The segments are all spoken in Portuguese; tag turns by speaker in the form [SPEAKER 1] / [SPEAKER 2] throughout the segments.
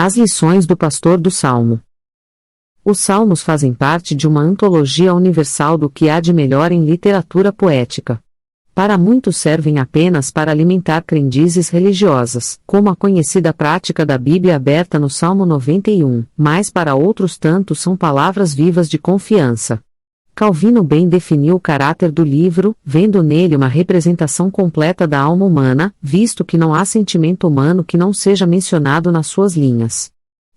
[SPEAKER 1] As lições do pastor do Salmo. Os salmos fazem parte de uma antologia universal do que há de melhor em literatura poética. Para muitos servem apenas para alimentar crendices religiosas, como a conhecida prática da Bíblia aberta no Salmo 91, mas para outros tantos são palavras vivas de confiança. Calvino bem definiu o caráter do livro, vendo nele uma representação completa da alma humana, visto que não há sentimento humano que não seja mencionado nas suas linhas.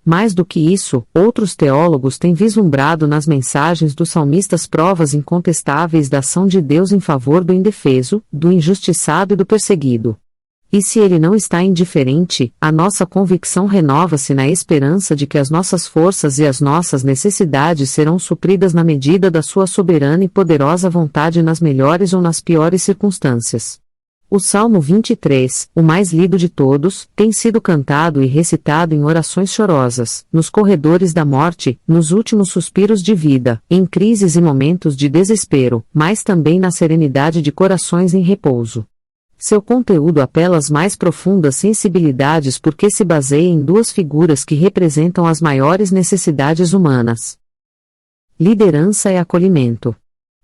[SPEAKER 1] Mais do que isso, outros teólogos têm vislumbrado nas mensagens dos salmistas provas incontestáveis da ação de Deus em favor do indefeso, do injustiçado e do perseguido. E se ele não está indiferente, a nossa convicção renova-se na esperança de que as nossas forças e as nossas necessidades serão supridas na medida da sua soberana e poderosa vontade nas melhores ou nas piores circunstâncias. O Salmo 23, o mais lido de todos, tem sido cantado e recitado em orações chorosas, nos corredores da morte, nos últimos suspiros de vida, em crises e momentos de desespero, mas também na serenidade de corações em repouso. Seu conteúdo apela às mais profundas sensibilidades porque se baseia em duas figuras que representam as maiores necessidades humanas: liderança e acolhimento.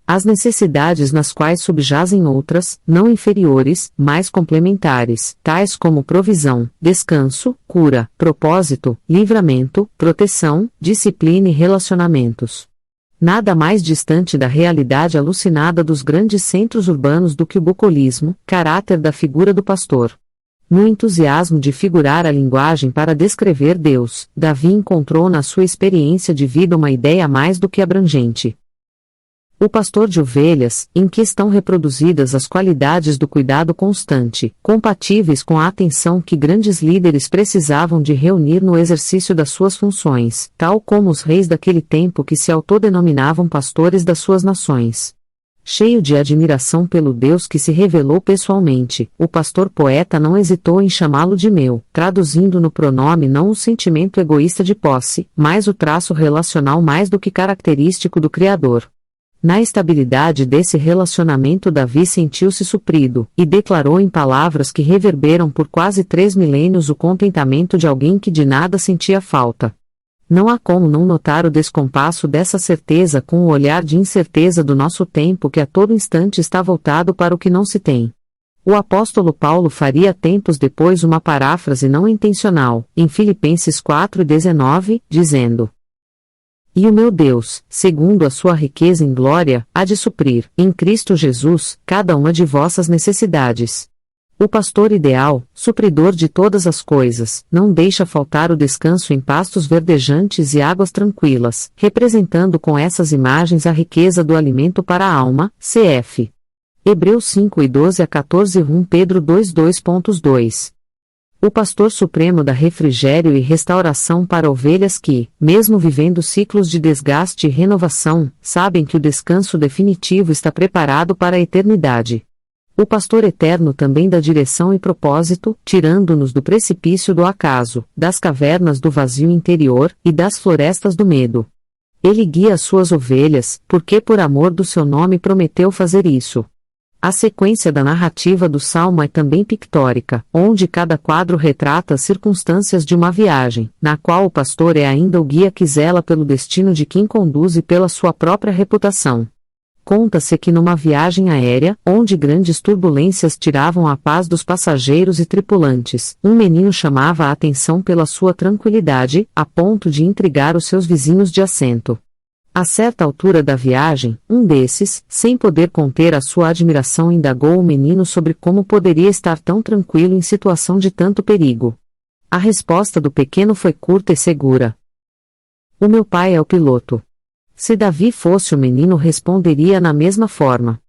[SPEAKER 1] As necessidades nas quais subjazem outras, não inferiores, mas complementares, tais como provisão, descanso, cura, propósito, livramento, proteção, disciplina e relacionamentos. Nada mais distante da realidade alucinada dos grandes centros urbanos do que o bucolismo, caráter da figura do pastor. No entusiasmo de figurar a linguagem para descrever Deus, Davi encontrou na sua experiência de vida uma ideia mais do que abrangente. O pastor de ovelhas, em que estão reproduzidas as qualidades do cuidado constante, compatíveis com a atenção que grandes líderes precisavam de reunir no exercício das suas funções, tal como os reis daquele tempo que se autodenominavam pastores das suas nações. Cheio de admiração pelo Deus que se revelou pessoalmente, o pastor-poeta não hesitou em chamá-lo de meu, traduzindo no pronome não o sentimento egoísta de posse, mas o traço relacional mais do que característico do Criador. Na estabilidade desse relacionamento Davi sentiu-se suprido, e declarou em palavras que reverberam por quase 3 milênios o contentamento de alguém que de nada sentia falta. Não há como não notar o descompasso dessa certeza com o olhar de incerteza do nosso tempo que a todo instante está voltado para o que não se tem. O apóstolo Paulo faria tempos depois uma paráfrase não intencional, em Filipenses 4:19, dizendo: "E o meu Deus, segundo a sua riqueza em glória, há de suprir, em Cristo Jesus, cada uma de vossas necessidades." O pastor ideal, supridor de todas as coisas, não deixa faltar o descanso em pastos verdejantes e águas tranquilas, representando com essas imagens a riqueza do alimento para a alma, cf. Hebreus 5:12-14 1 Pedro 2:2.2. O pastor supremo dá refrigério e restauração para ovelhas que, mesmo vivendo ciclos de desgaste e renovação, sabem que o descanso definitivo está preparado para a eternidade. O pastor eterno também dá direção e propósito, tirando-nos do precipício do acaso, das cavernas do vazio interior, e das florestas do medo. Ele guia as suas ovelhas, porque por amor do seu nome prometeu fazer isso. A sequência da narrativa do Salmo é também pictórica, onde cada quadro retrata as circunstâncias de uma viagem, na qual o pastor é ainda o guia que zela pelo destino de quem conduz e pela sua própria reputação. Conta-se que numa viagem aérea, onde grandes turbulências tiravam a paz dos passageiros e tripulantes, um menino chamava a atenção pela sua tranquilidade, a ponto de intrigar os seus vizinhos de assento. A certa altura da viagem, um desses, sem poder conter a sua admiração, indagou o menino sobre como poderia estar tão tranquilo em situação de tanto perigo. A resposta do pequeno foi curta e segura: "O meu pai é o piloto." Se Davi fosse o menino, responderia na mesma forma.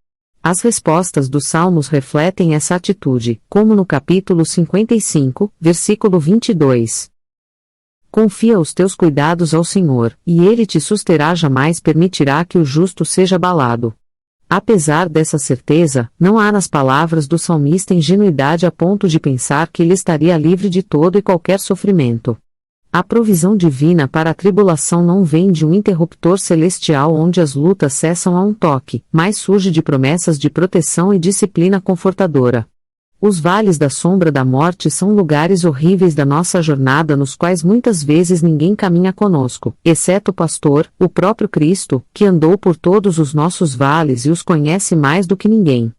[SPEAKER 1] As respostas dos Salmos refletem essa atitude, como no capítulo 55, versículo 22. Confia os teus cuidados ao Senhor, e Ele te susterá, jamais permitirá que o justo seja abalado. Apesar dessa certeza, não há nas palavras do salmista ingenuidade a ponto de pensar que ele estaria livre de todo e qualquer sofrimento. A provisão divina para a tribulação não vem de um interruptor celestial onde as lutas cessam a um toque, mas surge de promessas de proteção e disciplina confortadora. Os vales da sombra da morte são lugares horríveis da nossa jornada nos quais muitas vezes ninguém caminha conosco, exceto o pastor, o próprio Cristo, que andou por todos os nossos vales e os conhece mais do que ninguém.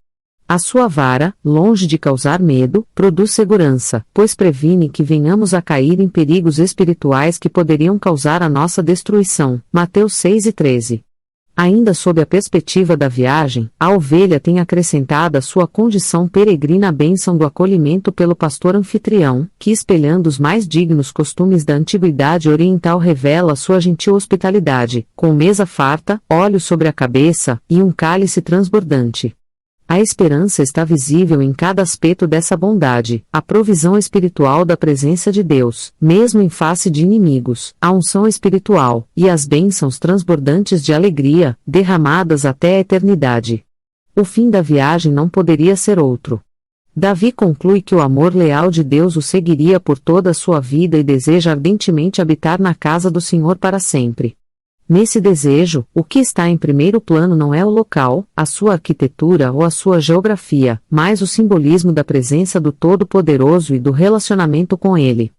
[SPEAKER 1] A sua vara, longe de causar medo, produz segurança, pois previne que venhamos a cair em perigos espirituais que poderiam causar a nossa destruição. Mateus 6:13. Ainda sob a perspectiva da viagem, a ovelha tem acrescentado à sua condição peregrina a bênção do acolhimento pelo pastor anfitrião, que espelhando os mais dignos costumes da antiguidade oriental revela sua gentil hospitalidade, com mesa farta, óleo sobre a cabeça, e um cálice transbordante. A esperança está visível em cada aspecto dessa bondade, a provisão espiritual da presença de Deus, mesmo em face de inimigos, a unção espiritual, e as bênçãos transbordantes de alegria, derramadas até a eternidade. O fim da viagem não poderia ser outro. Davi conclui que o amor leal de Deus o seguiria por toda a sua vida e deseja ardentemente habitar na casa do Senhor para sempre. Nesse desejo, o que está em primeiro plano não é o local, a sua arquitetura ou a sua geografia, mas o simbolismo da presença do Todo-Poderoso e do relacionamento com Ele.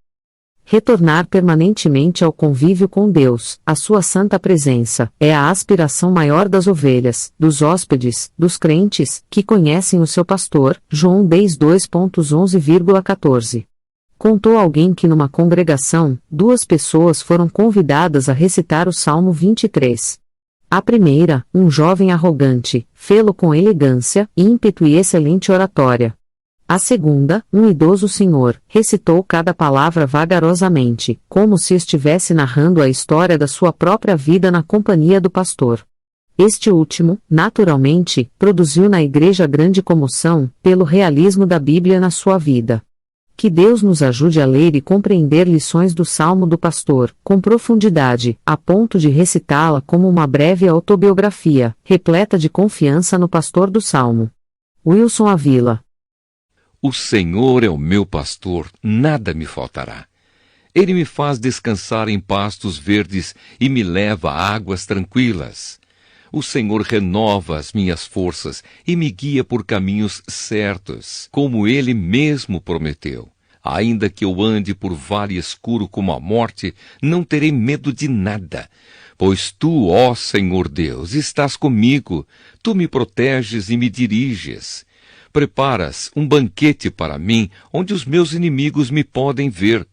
[SPEAKER 1] Retornar permanentemente ao convívio com Deus, a sua santa presença, é a aspiração maior das ovelhas, dos hóspedes, dos crentes, que conhecem o seu pastor. João 10:2.11,14. Contou alguém que numa congregação, 2 pessoas foram convidadas a recitar o Salmo 23. A primeira, um jovem arrogante, fê-lo com elegância, ímpeto e excelente oratória. A segunda, um idoso senhor, recitou cada palavra vagarosamente, como se estivesse narrando a história da sua própria vida na companhia do pastor. Este último, naturalmente, produziu na igreja grande comoção, pelo realismo da Bíblia na sua vida. Que Deus nos ajude a ler e compreender lições do Salmo do Pastor, com profundidade, a ponto de recitá-la como uma breve autobiografia, repleta de confiança no pastor do Salmo. Wilson Avila.
[SPEAKER 2] O Senhor é o meu pastor, nada me faltará. Ele me faz descansar em pastos verdes e me leva a águas tranquilas. O Senhor renova as minhas forças e me guia por caminhos certos, como Ele mesmo prometeu. Ainda que eu ande por vale escuro como a morte, não terei medo de nada. Pois Tu, ó Senhor Deus, estás comigo. Tu me proteges e me diriges. Preparas um banquete para mim, onde os meus inimigos me podem ver.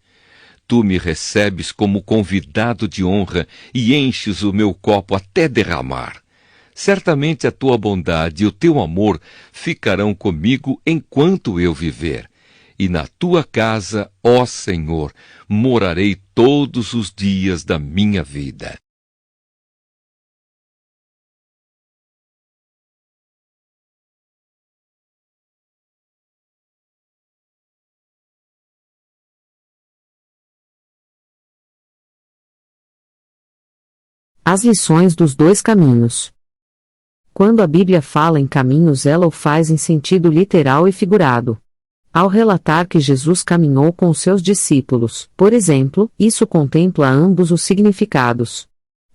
[SPEAKER 2] Tu me recebes como convidado de honra e enches o meu copo até derramar. Certamente a tua bondade e o teu amor ficarão comigo enquanto eu viver. E na tua casa, ó Senhor, morarei todos os dias da minha vida.
[SPEAKER 1] As lições dos 2 caminhos. Quando a Bíblia fala em caminhos, ela o faz em sentido literal e figurado. Ao relatar que Jesus caminhou com os seus discípulos, por exemplo, isso contempla ambos os significados.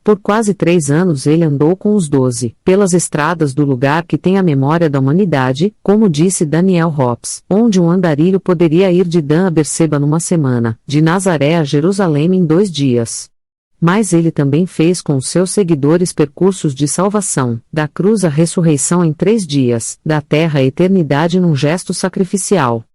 [SPEAKER 1] Por quase 3 anos ele andou com os 12, pelas estradas do lugar que tem a memória da humanidade, como disse Daniel Hobbes, onde um andarilho poderia ir de Dan a Berseba numa semana, de Nazaré a Jerusalém em 2 dias. Mas ele também fez com os seus seguidores percursos de salvação, da cruz à ressurreição em 3 dias, da terra à eternidade num gesto sacrificial.